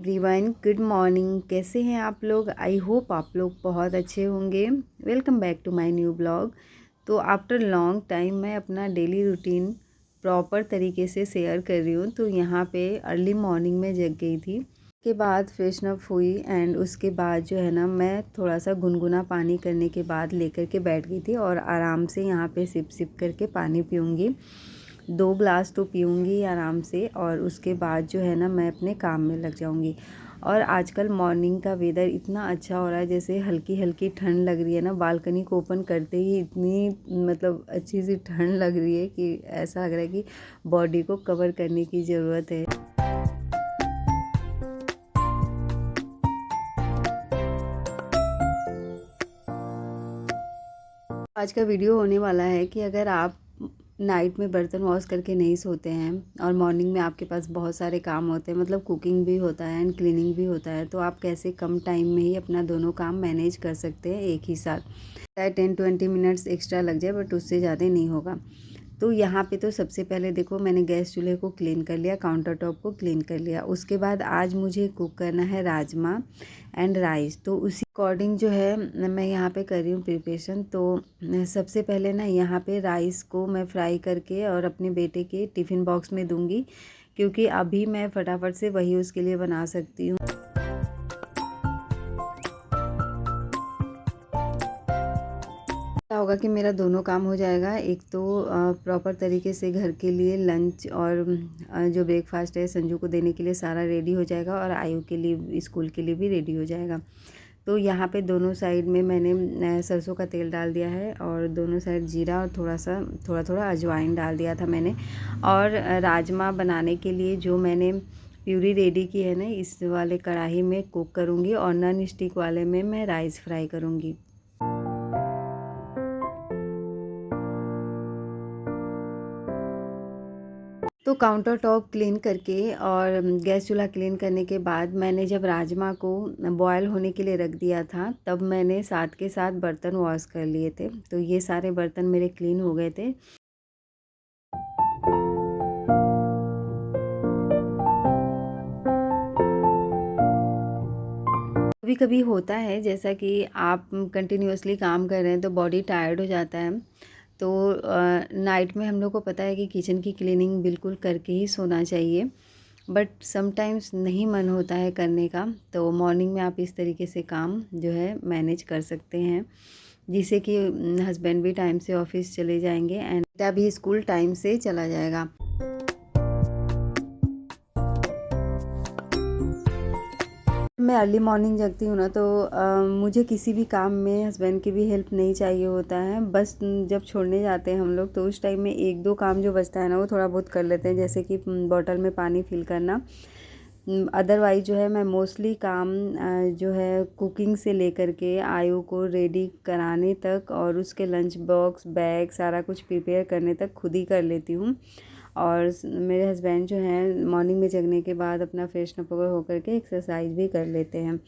Everyone, good morning. कैसे हैं आप लोग? आई होप आप लोग बहुत अच्छे होंगे। Welcome back to my new blog. तो आफ्टर लॉन्ग टाइम मैं अपना डेली रूटीन प्रॉपर तरीके से शेयर कर रही हूँ। तो यहाँ पे अर्ली मॉर्निंग में जग गई थी, के बाद फ्रेशन अप हुई एंड उसके बाद जो है ना मैं थोड़ा सा गुनगुना पानी करने के बाद लेकर के बैठ गई थी और आराम से यहाँ पे सिप सिप करके पानी पीऊँगी। 2 ग्लास तो पीऊँगी आराम से और उसके बाद जो है ना मैं अपने काम में लग जाऊँगी। और आजकल मॉर्निंग का वेदर इतना अच्छा हो रहा है, जैसे हल्की हल्की ठंड लग रही है ना। बालकनी को ओपन करते ही इतनी मतलब अच्छी सी ठंड लग रही है कि ऐसा लग रहा है कि बॉडी को कवर करने की ज़रूरत है। आज का वीडियो होने वाला है कि अगर आप नाइट में बर्तन वॉश करके नहीं सोते हैं और मॉर्निंग में आपके पास बहुत सारे काम होते हैं, मतलब कुकिंग भी होता है एंड क्लीनिंग भी होता है, तो आप कैसे कम टाइम में ही अपना दोनों काम मैनेज कर सकते हैं एक ही साथ। चाहे 10-20 मिनट्स एक्स्ट्रा लग जाए बट उससे ज़्यादा नहीं होगा। तो यहाँ पे तो सबसे पहले देखो मैंने गैस चूल्हे को क्लीन कर लिया, काउंटर टॉप को क्लीन कर लिया। उसके बाद आज मुझे कुक करना है राजमा एंड राइस, तो उसी अकॉर्डिंग जो है मैं यहाँ पे कर रही हूँ प्रिपरेशन। तो सबसे पहले ना यहाँ पे राइस को मैं फ्राई करके और अपने बेटे के टिफ़िन बॉक्स में दूँगी, क्योंकि अभी मैं फटाफट से वही उसके लिए बना सकती हूँ। क्या होगा कि मेरा दोनों काम हो जाएगा। एक तो प्रॉपर तरीके से घर के लिए लंच और जो ब्रेकफास्ट है संजू को देने के लिए सारा रेडी हो जाएगा और आयु के लिए स्कूल के लिए भी रेडी हो जाएगा। तो यहाँ पे दोनों साइड में मैंने सरसों का तेल डाल दिया है और दोनों साइड जीरा और थोड़ा थोड़ा अजवाइन डाल दिया था मैंने। और राजमा बनाने के लिए जो मैंने प्यूरी रेडी की है ना, इस वाले कढ़ाई में कुक करूँगी और नॉन स्टिक वाले में मैं राइस फ्राई करूँगी। तो काउंटर टॉप क्लीन करके और गैस चूल्हा क्लीन करने के बाद मैंने जब राजमा को बॉयल होने के लिए रख दिया था, तब मैंने साथ के साथ बर्तन वॉश कर लिए थे। तो ये सारे बर्तन मेरे क्लीन हो गए थे। कभी कभी होता है जैसा कि आप कंटिन्यूअसली काम कर रहे हैं तो बॉडी टायर्ड हो जाता है। तो नाइट में हम लोग को पता है कि किचन की क्लीनिंग बिल्कुल करके ही सोना चाहिए, बट समटाइम्स नहीं मन होता है करने का। तो मॉर्निंग में आप इस तरीके से काम जो है मैनेज कर सकते हैं, जिससे कि हस्बैंड भी टाइम से ऑफिस चले जाएंगे एंड बेटा भी स्कूल टाइम से चला जाएगा। मैं अर्ली मॉर्निंग जगती हूँ ना, तो मुझे किसी भी काम में हस्बैंड की भी हेल्प नहीं चाहिए होता है। बस जब छोड़ने जाते हैं हम लोग तो उस टाइम में एक दो काम जो बचता है ना वो थोड़ा बहुत कर लेते हैं, जैसे कि बॉटल में पानी फिल करना। अदरवाइज जो है मैं मोस्टली काम जो है कुकिंग से लेकर के आयु को रेडी कराने तक और उसके लंच बॉक्स बैग सारा कुछ प्रिपेयर करने तक खुद ही कर लेती हूँ। और मेरे हस्बैंड जो हैं मॉर्निंग में जगने के बाद अपना फ्रेशन अप होकर के एक्सरसाइज भी कर लेते हैं।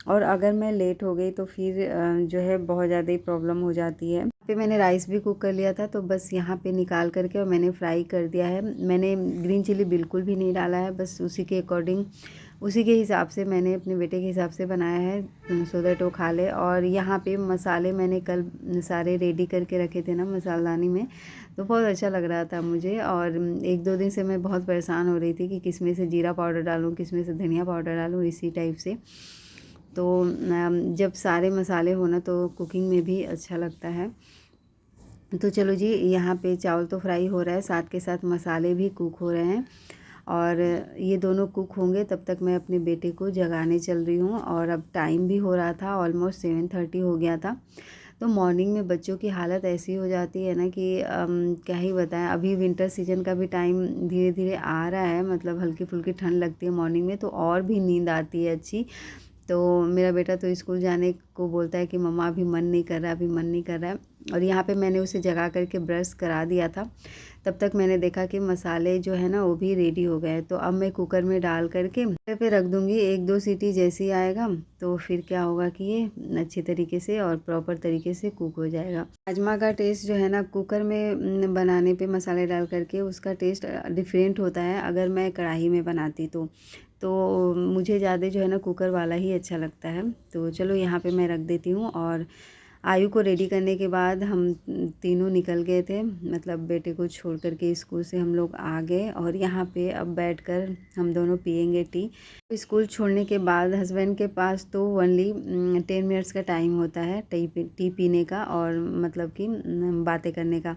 और अगर मैं लेट हो गई तो फिर जो है बहुत ज़्यादा ही प्रॉब्लम हो जाती है। फिर मैंने राइस भी कुक कर लिया था, तो बस यहाँ पे निकाल करके और मैंने फ्राई कर दिया है। मैंने ग्रीन चिली बिल्कुल भी नहीं डाला है, बस उसी के अकॉर्डिंग उसी के हिसाब से मैंने अपने बेटे के हिसाब से बनाया है, सो दैट वो खा ले। और यहाँ पे मसाले मैंने कल सारे रेडी करके रखे थे ना मसालदानी में, तो बहुत अच्छा लग रहा था मुझे। और 1-2 दिन से मैं बहुत परेशान हो रही थी कि किस में से जीरा पाउडर डालूँ, किस में से धनिया पाउडर डालूँ, इसी टाइप से। तो जब सारे मसाले हो ना तो कुकिंग में भी अच्छा लगता है। तो चलो जी, यहाँ पे चावल तो फ्राई हो रहा है, साथ के साथ मसाले भी कुक हो रहे हैं। और ये दोनों कुक होंगे तब तक मैं अपने बेटे को जगाने चल रही हूँ। और अब टाइम भी हो रहा था, ऑलमोस्ट 7:30 हो गया था। तो मॉर्निंग में बच्चों की हालत ऐसी हो जाती है ना कि क्या ही बताएं। अभी विंटर सीजन का भी टाइम धीरे धीरे आ रहा है, मतलब हल्की फुल्की ठंड लगती है मॉर्निंग में, तो और भी नींद आती है अच्छी। तो मेरा बेटा तो स्कूल जाने को बोलता है कि मम्मा अभी मन नहीं कर रहा, अभी मन नहीं कर रहा है। और यहाँ पे मैंने उसे जगा करके ब्रश करा दिया था। तब तक मैंने देखा कि मसाले जो है ना वो भी रेडी हो गए। तो अब मैं कुकर में डाल करके पे रख दूँगी। 1-2 सीटी जैसे ही आएगा तो फिर क्या होगा कि ये अच्छे तरीके से और प्रॉपर तरीके से कुक हो जाएगा। राजमा का टेस्ट जो है ना कुकर में बनाने पे मसाले डाल करके उसका टेस्ट डिफरेंट होता है अगर मैं कढ़ाई में बनाती तो। तो मुझे ज़्यादा जो है ना कुकर वाला ही अच्छा लगता है। तो चलो यहाँ पे मैं रख देती हूँ। और आयु को रेडी करने के बाद हम तीनों निकल गए थे, मतलब बेटे को छोड़ कर के स्कूल से हम लोग आ गए और यहाँ पे अब बैठकर हम दोनों पियेंगे टी। स्कूल छोड़ने के बाद हस्बैंड के पास तो ओनली 10 मिनट्स का टाइम होता है टी पीने का और मतलब कि बातें करने का,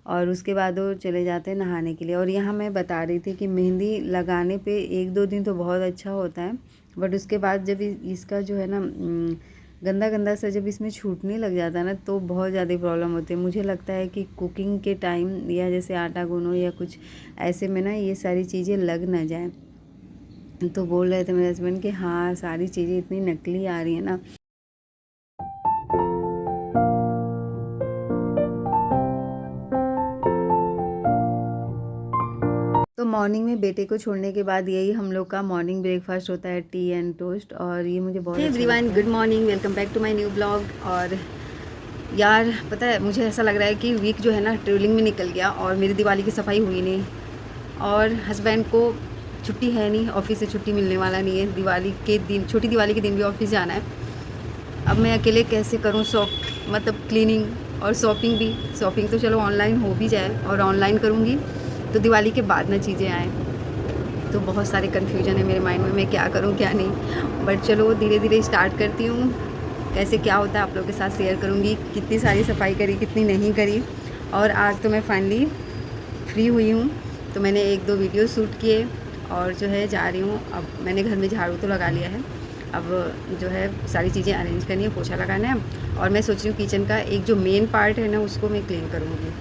और उसके बाद वो चले जाते हैं नहाने के लिए। और यहाँ मैं बता रही थी कि मेहंदी लगाने पे 1-2 दिन तो बहुत अच्छा होता है, बट उसके बाद जब इसका जो है ना गंदा गंदा सा जब इसमें छूटने लग जाता है ना तो बहुत ज़्यादा प्रॉब्लम होती है। मुझे लगता है कि कुकिंग के टाइम या जैसे आटा गूनो या कुछ ऐसे में ना ये सारी चीज़ें लग ना जाए। तो बोल रहे थे मेरे हस्बैंड कि हाँ सारी चीज़ें इतनी नकली आ रही है ना। तो मॉर्निंग में बेटे को छोड़ने के बाद यही हम लोग का मॉर्निंग ब्रेकफास्ट होता है, टी एंड टोस्ट, और ये मुझे बहुत everyone good morning, welcome back to my new blog. और यार पता है मुझे ऐसा लग रहा है कि वीक जो है ना ट्रेवलिंग में निकल गया और मेरी दिवाली की सफाई हुई नहीं, और हस्बैंड को छुट्टी है नहीं, ऑफिस से छुट्टी मिलने वाला नहीं है। दिवाली के दिन, छोटी दिवाली के दिन भी ऑफिस जाना है। अब मैं अकेले कैसे करूँ मतलब क्लीनिंग और शॉपिंग भी। शॉपिंग तो चलो ऑनलाइन हो भी जाए, और ऑनलाइन करूँगी तो दिवाली के बाद ना चीज़ें आएँ। तो बहुत सारे कन्फ्यूजन है मेरे माइंड में, मैं क्या करूँ क्या नहीं। बट चलो धीरे धीरे स्टार्ट करती हूँ, कैसे क्या होता है आप लोगों के साथ शेयर करूँगी, कितनी सारी सफाई करी कितनी नहीं करी। और आज तो मैं फाइनली फ्री हुई हूँ, तो मैंने 1-2 वीडियो शूट किए और जो है जा रही हूँ। अब मैंने घर में झाड़ू तो लगा लिया है, अब जो है सारी चीज़ें अरेंज करनी है, पोछा लगाना है, और मैं सोच रही हूँ किचन का एक जो मेन पार्ट है ना उसको मैं क्लीन करूँगी।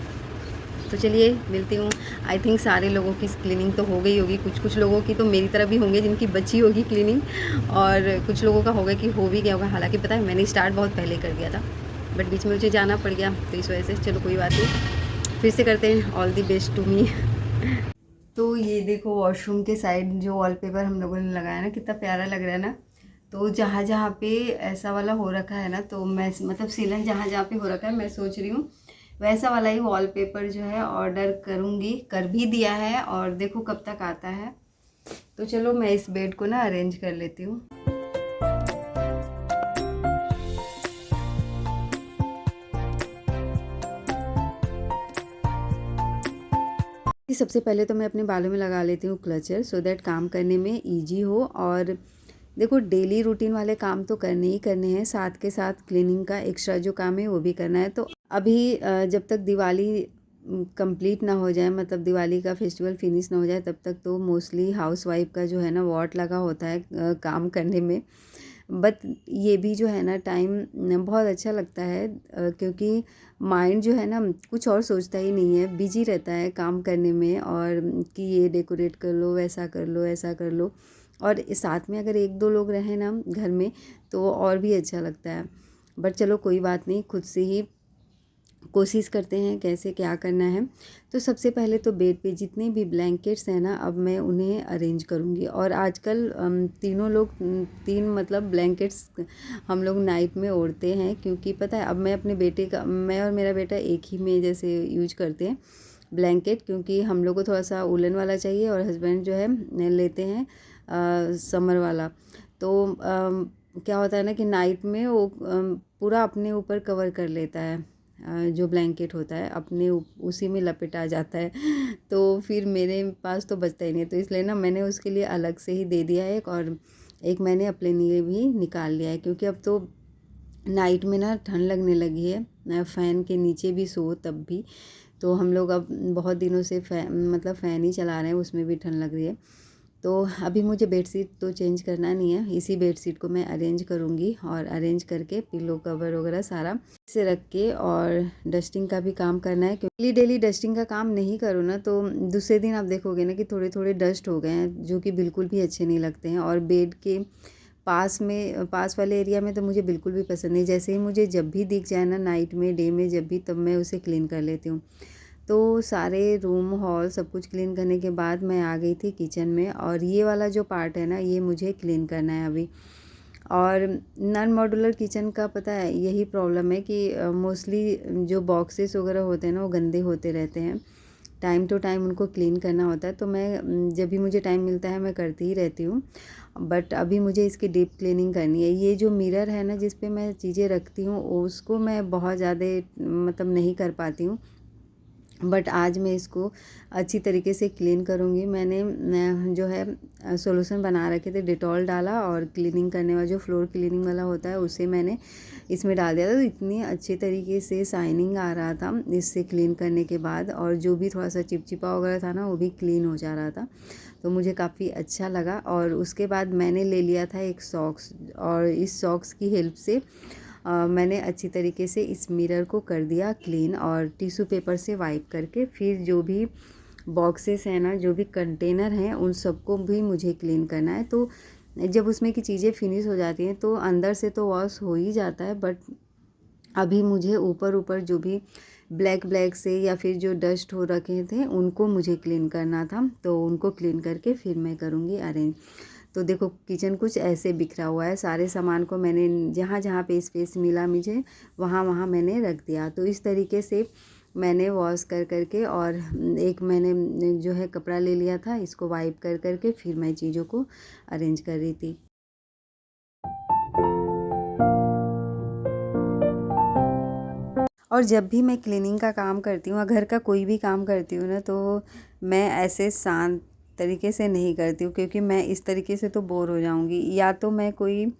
तो चलिए मिलती हूँ। आई थिंक सारे लोगों की क्लीनिंग तो हो गई होगी, कुछ लोगों की तो मेरी तरह भी होंगे जिनकी बची होगी क्लीनिंग, और कुछ लोगों का होगा कि हो भी गया होगा। हालांकि पता है मैंने स्टार्ट बहुत पहले कर दिया था, बट बीच में मुझे जाना पड़ गया, तो इस वजह से चलो कोई बात नहीं, फिर से करते हैं। All the best to me. तो ये देखो वॉशरूम के साइड जो वॉलपेपर हम लोगों ने लगाया ना, कितना प्यारा लग रहा है ना। तो जहाँ जहाँ पे ऐसा वाला हो रखा है ना, तो मैं मतलब सीलन जहाँ जहाँ पे हो रखा है, मैं सोच रही हूँ वैसा वाला ही वॉलपेपर जो है ऑर्डर करूँगी, कर भी दिया है, और देखो कब तक आता है। तो चलो मैं इस बेड को ना अरेंज कर लेती हूँ। सबसे पहले तो मैं अपने बालों में लगा लेती हूँ क्लचर, सो दैट काम करने में ईजी हो। और देखो डेली रूटीन वाले काम तो करने ही करने हैं, साथ के साथ क्लीनिंग का एक्स्ट्रा जो काम है वो भी करना है। तो अभी जब तक दिवाली कंप्लीट ना हो जाए, मतलब दिवाली का फेस्टिवल फिनिश ना हो जाए, तब तक तो मोस्टली हाउसवाइफ का जो है ना वॉट लगा होता है काम करने में। बट ये भी जो है ना टाइम बहुत अच्छा लगता है, क्योंकि माइंड जो है ना कुछ और सोचता ही नहीं है, बिजी रहता है काम करने में, और कि ये डेकोरेट कर लो, वैसा कर लो, ऐसा कर लो। और साथ में अगर 1-2 लोग रहें ना घर में तो और भी अच्छा लगता है। बट चलो कोई बात नहीं, खुद से ही कोशिश करते हैं कैसे क्या करना है। तो सबसे पहले तो बेड पे जितने भी ब्लैंकेट्स हैं ना, अब मैं उन्हें अरेंज करूँगी। और आजकल तीनों लोग 3 मतलब ब्लैंकेट्स हम लोग नाइट में ओढ़ते हैं, क्योंकि पता है अब मैं अपने बेटे का, मैं और मेरा बेटा एक ही में जैसे यूज करते हैं ब्लैंकेट, क्योंकि हम लोग को थोड़ा सा उलन वाला चाहिए और हस्बैंड जो है लेते हैं समर वाला। तो क्या होता है ना कि नाइट में वो पूरा अपने ऊपर कवर कर लेता है, जो ब्लैंकेट होता है अपने उसी में लपेटा जाता है। तो फिर मेरे पास तो बचता ही नहीं, तो इसलिए ना मैंने उसके लिए अलग से ही दे दिया है एक, और एक मैंने अपने लिए भी निकाल लिया है, क्योंकि अब तो नाइट में ना ठंड लगने लगी है, फ़ैन के नीचे भी सो तब भी। तो हम लोग अब बहुत दिनों से मतलब फ़ैन ही चला रहे हैं, उसमें भी ठंड लग रही है। तो अभी मुझे बेडशीट तो चेंज करना नहीं है, इसी बेडशीट को मैं अरेंज करूँगी, और अरेंज करके पिलो कवर वगैरह सारा से रख के, और डस्टिंग का भी काम करना है, क्योंकि डेली डस्टिंग का काम नहीं करूँ ना तो दूसरे दिन आप देखोगे ना कि थोड़े थोड़े डस्ट हो गए हैं, जो कि बिल्कुल भी अच्छे नहीं लगते हैं। और बेड के पास वाले एरिया में तो मुझे बिल्कुल भी पसंद नहीं। जैसे ही मुझे जब भी दिख जाए ना नाइट में, डे में, जब भी, तब मैं उसे क्लीन कर लेती हूँ। तो सारे रूम हॉल सब कुछ क्लीन करने के बाद मैं आ गई थी किचन में, और ये वाला जो पार्ट है ना ये मुझे क्लीन करना है अभी। और नॉन मॉड्यूलर किचन का पता है यही प्रॉब्लम है कि मोस्टली जो बॉक्सेस वगैरह होते हैं ना वो गंदे होते रहते हैं। टाइम टू टाइम उनको क्लीन करना होता है, तो मैं जब भी मुझे टाइम मिलता है मैं करती ही रहती हूँ। बट अभी मुझे इसकी डीप क्लीनिंग करनी है। ये जो मिरर है ना जिस पे मैं चीज़ें रखती हूँ, उसको मैं बहुत ज़्यादा मतलब नहीं कर पाती हूँ, बट आज मैं इसको अच्छी तरीके से क्लीन करूँगी। मैंने जो है सॉल्यूशन बना रखे थे, डेटॉल डाला और क्लीनिंग करने वाला जो फ्लोर क्लीनिंग वाला होता है उसे मैंने इसमें डाल दिया था। तो इतनी अच्छी तरीके से शाइनिंग आ रहा था इससे क्लीन करने के बाद, और जो भी थोड़ा सा चिपचिपा वगैरह था ना वो भी क्लीन हो जा रहा था। तो मुझे काफ़ी अच्छा लगा। और उसके बाद मैंने ले लिया था एक सॉक्स, और इस सॉक्स की हेल्प से मैंने अच्छी तरीके से इस मिरर को कर दिया क्लीन, और टिश्यू पेपर से वाइप करके फिर जो भी बॉक्सेस हैं ना, जो भी कंटेनर हैं, उन सबको भी मुझे क्लीन करना है। तो जब उसमें की चीज़ें फिनिश हो जाती हैं तो अंदर से तो वॉश हो ही जाता है, बट अभी मुझे ऊपर ऊपर जो भी ब्लैक ब्लैक से या फिर जो डस्ट हो रखे थे उनको मुझे क्लीन करना था। तो उनको क्लीन करके फिर मैं करूँगी अरेंज। तो देखो किचन कुछ ऐसे बिखरा हुआ है, सारे सामान को मैंने जहाँ जहाँ पे स्पेस मिला मुझे वहाँ वहाँ मैंने रख दिया। तो इस तरीके से मैंने वॉश कर करके, और एक मैंने जो है कपड़ा ले लिया था, इसको वाइप कर करके फिर मैं चीज़ों को अरेंज कर रही थी। और जब भी मैं क्लीनिंग का काम करती हूँ, घर का कोई भी काम करती हूँ ना, तो मैं ऐसे शांत तरीके से नहीं करती हूँ, क्योंकि मैं इस तरीके से तो बोर हो जाऊँगी। या तो मैं कोई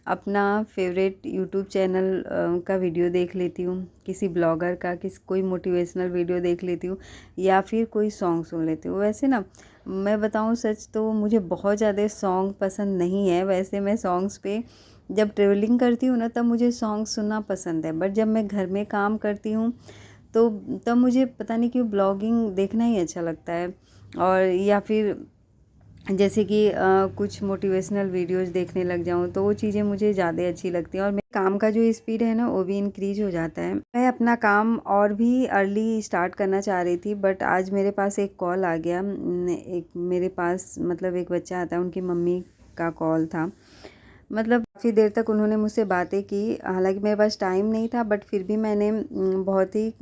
अपना फेवरेट यूट्यूब चैनल का वीडियो देख लेती हूँ, किसी ब्लॉगर का, कोई मोटिवेशनल वीडियो देख लेती हूँ, या फिर कोई सॉन्ग सुन लेती हूँ। वैसे ना मैं बताऊँ सच तो मुझे बहुत ज़्यादा सॉन्ग पसंद नहीं है। वैसे मैं सॉन्ग्स पे जब ट्रैवलिंग करती हूँ ना तब मुझे सॉन्ग सुनना पसंद है, बट जब मैं घर में काम करती हूँ तो तब मुझे पता नहीं क्यों ब्लॉगिंग देखना ही अच्छा लगता है। और या फिर जैसे कि कुछ मोटिवेशनल वीडियोस देखने लग जाऊँ तो वो चीज़ें मुझे ज़्यादा अच्छी लगती हैं, और मेरे काम का जो स्पीड है ना वो भी इंक्रीज हो जाता है। मैं अपना काम और भी अर्ली स्टार्ट करना चाह रही थी, बट आज मेरे पास एक कॉल आ गया। एक मेरे पास मतलब एक बच्चा आता है, उनकी मम्मी का कॉल था। मतलब काफ़ी देर तक उन्होंने मुझसे बातें की, हालांकि मेरे पास टाइम नहीं था, बट फिर भी मैंने बहुत ही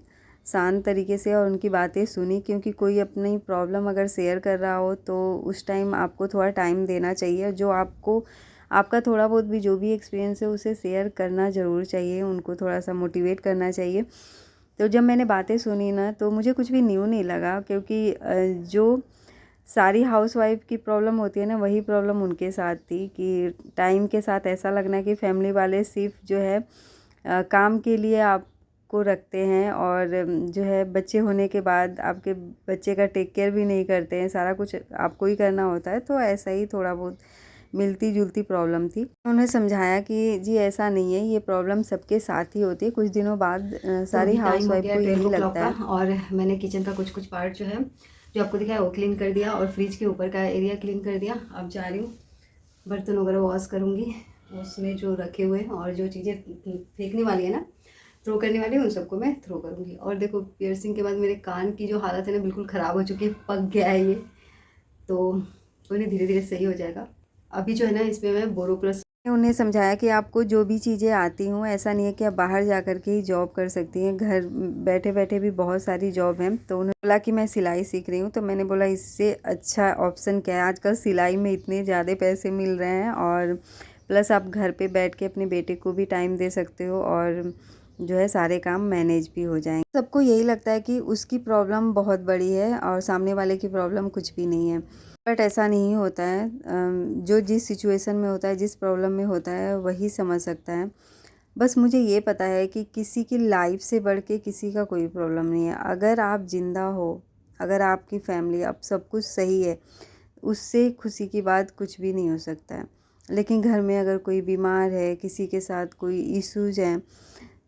शांत तरीके से और उनकी बातें सुनी, क्योंकि कोई अपनी प्रॉब्लम अगर शेयर कर रहा हो तो उस टाइम आपको थोड़ा टाइम देना चाहिए। जो आपको आपका थोड़ा बहुत भी जो भी एक्सपीरियंस है उसे शेयर करना ज़रूर चाहिए, उनको थोड़ा सा मोटिवेट करना चाहिए। तो जब मैंने बातें सुनी ना तो मुझे कुछ भी न्यू नहीं लगा, क्योंकि जो सारी हाउसवाइफ की प्रॉब्लम होती है ना वही प्रॉब्लम उनके साथ थी, कि टाइम के साथ ऐसा लगना कि फैमिली वाले सिर्फ जो है काम के लिए आपको रखते हैं, और जो है बच्चे होने के बाद आपके बच्चे का टेक केयर भी नहीं करते हैं, सारा कुछ आपको ही करना होता है। तो ऐसा ही थोड़ा बहुत मिलती जुलती प्रॉब्लम थी। उन्हें समझाया कि जी ऐसा नहीं है, ये प्रॉब्लम सबके साथ ही होती है। कुछ दिनों बाद तो सारी अभी टाइम हो हाउसवाइफ गया को यही 12 o'clock लगता का, है। और मैंने किचन का कुछ कुछ पार्ट जो है जो आपको दिखाया वो क्लीन कर दिया, और फ्रिज के ऊपर का एरिया क्लीन कर दिया। अब जा रही हूँ बर्तन वगैरह वॉश करूँगी, उसमें जो रखे हुए हैं और जो चीज़ें फेंकने वाली है ना, थ्रो करने वाली है, उन सबको मैं थ्रो करूँगी। और देखो पियर्सिंग के बाद मेरे कान की जो हालत है ना बिल्कुल ख़राब हो चुकी है, पक गया है ये, तो कोई नहीं धीरे धीरे सही हो जाएगा। अभी जो है ना इसमें मैं बोरो प्लस उन्हें समझाया कि आपको जो भी चीज़ें आती हों, ऐसा नहीं है कि आप बाहर जा कर के ही जॉब कर सकती हैं, घर बैठे बैठे भी बहुत सारी जॉब हैं। तो उन्होंने बोला कि मैं सिलाई सीख रही हूँ, तो मैंने बोला इससे अच्छा ऑप्शन क्या है, आजकल सिलाई में इतने ज़्यादा पैसे मिल रहे हैं, और प्लस आप घर पे बैठ के अपने बेटे को भी टाइम दे सकते हो, और जो है सारे काम मैनेज भी हो जाएंगे। सबको यही लगता है कि उसकी प्रॉब्लम बहुत बड़ी है और सामने वाले की प्रॉब्लम कुछ भी नहीं है, बट ऐसा नहीं होता है। जो जिस सिचुएशन में होता है, जिस प्रॉब्लम में होता है, वही समझ सकता है। बस मुझे ये पता है कि किसी की लाइफ से बढ़ के किसी का कोई प्रॉब्लम नहीं है। अगर आप ज़िंदा हो, अगर आपकी फैमिली, अब सब कुछ सही है, उससे खुशी की बात कुछ भी नहीं हो सकता है। लेकिन घर में अगर कोई बीमार है, किसी के साथ कोई इश्यूज हैं,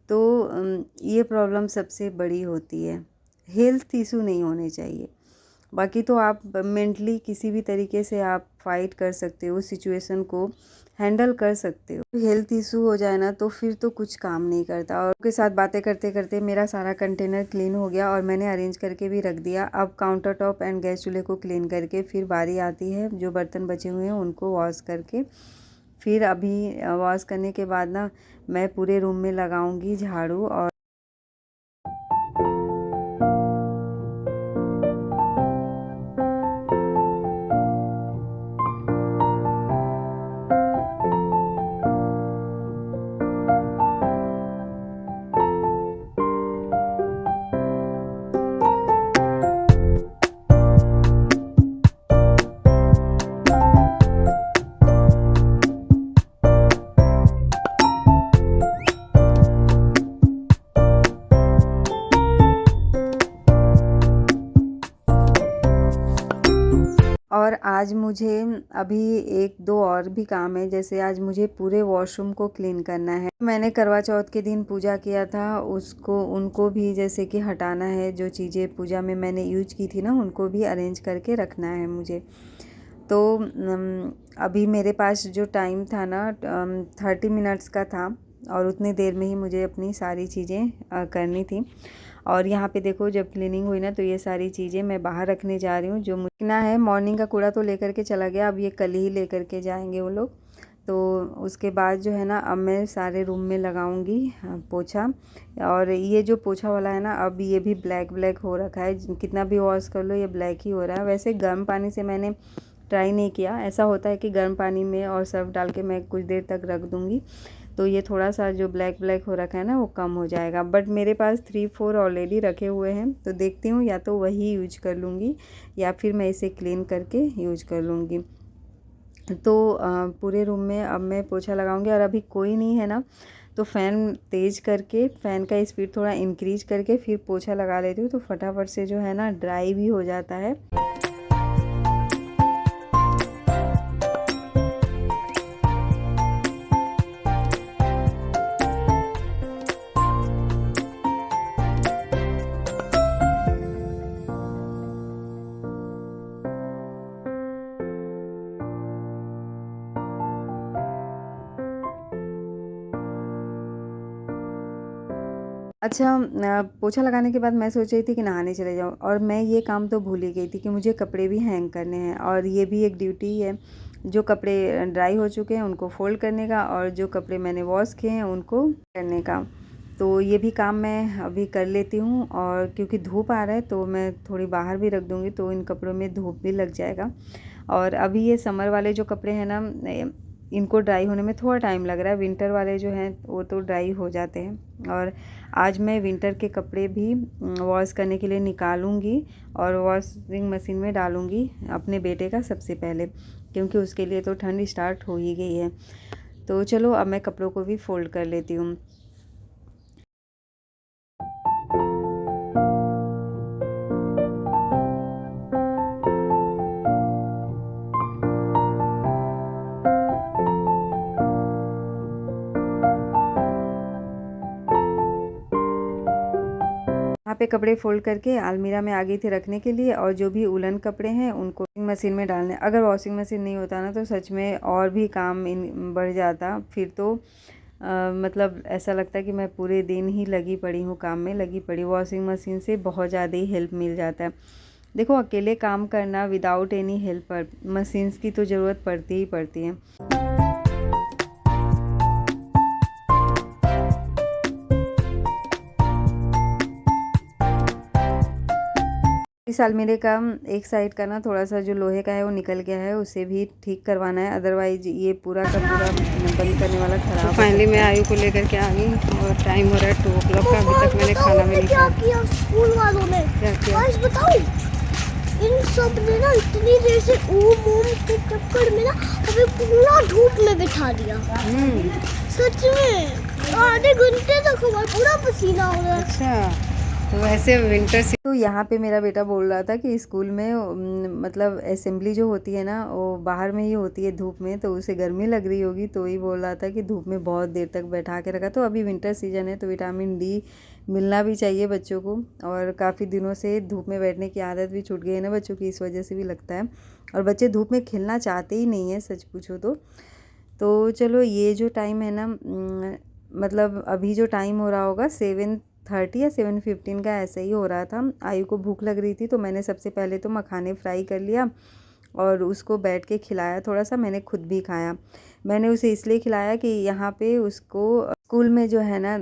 तो ये प्रॉब्लम सबसे बड़ी होती है। हेल्थ इशू नहीं होने चाहिए। बाकी तो आप मेंटली किसी भी तरीके से आप फाइट कर सकते हो, सिचुएशन को हैंडल कर सकते हो। हेल्थ इशू हो जाए ना तो फिर तो कुछ काम नहीं करता। और उनके साथ बातें करते करते मेरा सारा कंटेनर क्लीन हो गया, और मैंने अरेंज करके भी रख दिया। अब काउंटर टॉप एंड गैस चूल्हे को क्लीन करके फिर बारी आती है जो बर्तन बचे हुए हैं उनको वॉश करके। फिर अभी वॉश करने के बाद ना मैं पूरे रूम में लगाऊंगी झाड़ू, और और आज मुझे अभी 1-2 और भी काम है, जैसे आज मुझे पूरे वॉशरूम को क्लीन करना है। मैंने करवा चौथ के दिन पूजा किया था, उनको भी जैसे कि हटाना है, जो चीज़ें पूजा में मैंने यूज की थी ना उनको भी अरेंज करके रखना है मुझे। तो अभी मेरे पास जो टाइम था ना 30 मिनट्स का था, और उतनी देर में ही मुझे अपनी सारी चीज़ें करनी थी। और यहाँ पे देखो जब क्लीनिंग हुई ना तो ये सारी चीज़ें मैं बाहर रखने जा रही हूँ। जो मुझे है, मॉर्निंग का कूड़ा तो लेकर के चला गया, अब ये कल ही लेकर के जाएंगे वो लोग। तो उसके बाद जो है ना अब मैं सारे रूम में लगाऊंगी पोछा। और ये जो पोछा वाला है ना, अब ये भी ब्लैक ब्लैक हो रखा है, कितना भी वॉश कर लो ये ब्लैक ही हो रहा है। वैसे गर्म पानी से मैंने ट्राई नहीं किया, ऐसा होता है कि गर्म पानी में और सर्फ डाल के मैं कुछ देर तक रख दूँगी तो ये थोड़ा सा जो ब्लैक ब्लैक हो रखा है ना वो कम हो जाएगा। बट मेरे पास 3-4 ऑलरेडी रखे हुए हैं, तो देखती हूँ या तो वही यूज कर लूँगी या फिर मैं इसे क्लीन करके यूज कर लूँगी। तो पूरे रूम में अब मैं पोछा लगाऊंगी। और अभी कोई नहीं है ना, तो फ़ैन तेज़ करके, फ़ैन का स्पीड थोड़ा इंक्रीज करके फिर पोछा लगा लेती हूँ, तो फटाफट से जो है ना ड्राई भी हो जाता है। अच्छा, पोछा लगाने के बाद मैं सोच रही थी कि नहाने चले जाऊँ, और मैं ये काम तो भूल ही गई थी कि मुझे कपड़े भी हैंग करने हैं, और ये भी एक ड्यूटी है। जो कपड़े ड्राई हो चुके हैं उनको फ़ोल्ड करने का, और जो कपड़े मैंने वॉश किए हैं उनको करने का। तो ये भी काम मैं अभी कर लेती हूँ, और क्योंकि धूप आ रहा है तो मैं थोड़ी बाहर भी रख दूँगी, तो इन कपड़ों में धूप भी लग जाएगा। और अभी ये समर वाले जो कपड़े हैं ना, इनको ड्राई होने में थोड़ा टाइम लग रहा है। विंटर वाले जो हैं वो तो ड्राई हो जाते हैं। और आज मैं विंटर के कपड़े भी वॉश करने के लिए निकालूंगी और वॉशिंग मशीन में डालूंगी अपने बेटे का सबसे पहले, क्योंकि उसके लिए तो ठंड स्टार्ट हो ही गई है। तो चलो अब मैं कपड़ों को भी फोल्ड कर लेती हूँ। यहाँ पे कपड़े फोल्ड करके अलमीरा में आ गई थी रखने के लिए, और जो भी उलन कपड़े हैं उनको वॉशिंग मशीन में डालने। अगर वॉशिंग मशीन नहीं होता ना तो सच में और भी काम बढ़ जाता। फिर तो मतलब ऐसा लगता है कि मैं पूरे दिन ही लगी पड़ी हूँ, काम में लगी पड़ी। वॉशिंग मशीन से बहुत ज़्यादा ही हेल्प मिल जाता है। देखो अकेले काम करना विदाउट एनी हेल्पर, मशीन्स की तो ज़रूरत पड़ती ही पड़ती है। इस अलमीरे का एक साइड का ना थोड़ा सा जो लोहे का है वो निकल गया है, उसे भी ठीक करवाना है, अदरवाइज ये पूरा का पूरा बंद करने वाला खराब। तो फाइनली मैं आयु को लेकर के आ गई, और टाइम हो रहा है 2 o'clock का। अभी तक मैंने खाना भी नहीं खाया। क्या किया स्कूल वालों ने? क्या किया? आज बताओ, इन सब ने ना इतनी देर से ओम के चक्कर में ना हमें पूरा धूप में बिठा दिया। सच में आधे घंटे तक हमारा पूरा पसीना हो रहा है। अच्छा, तो वैसे विंटर से तो यहाँ पे मेरा बेटा बोल रहा था कि स्कूल में मतलब असेंबली जो होती है ना वो बाहर में ही होती है धूप में, तो उसे गर्मी लग रही होगी, तो ही बोल रहा था कि धूप में बहुत देर तक बैठा के रखा। तो अभी विंटर सीजन है तो विटामिन डी मिलना भी चाहिए बच्चों को, और काफ़ी दिनों से धूप में बैठने की आदत भी छूट गई है ना बच्चों की, इस वजह से भी लगता है। और बच्चे धूप में खेलना चाहते ही नहीं है सच पूछो तो चलो ये जो टाइम है ना, मतलब अभी जो टाइम हो रहा होगा 7:30 या 7:15 का ऐसा ही हो रहा था। आयु को भूख लग रही थी तो मैंने सबसे पहले तो मखाने फ्राई कर लिया और उसको बैठ के खिलाया थोड़ा सा, मैंने खुद भी खाया। मैंने उसे इसलिए खिलाया कि यहाँ पे उसको स्कूल में जो है ना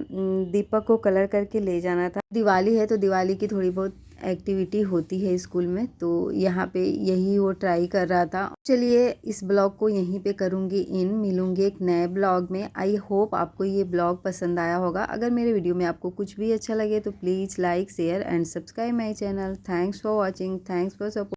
दीपक को कलर करके ले जाना था। दिवाली है तो दिवाली की थोड़ी बहुत एक्टिविटी होती है स्कूल में, तो यहाँ पे यही वो ट्राई कर रहा था। चलिए इस ब्लॉग को यहीं पे करूँगी मिलूँगी एक नए ब्लॉग में। आई होप आपको ये ब्लॉग पसंद आया होगा। अगर मेरे वीडियो में आपको कुछ भी अच्छा लगे तो please like share and subscribe my channel. Thanks for watching, thanks for support.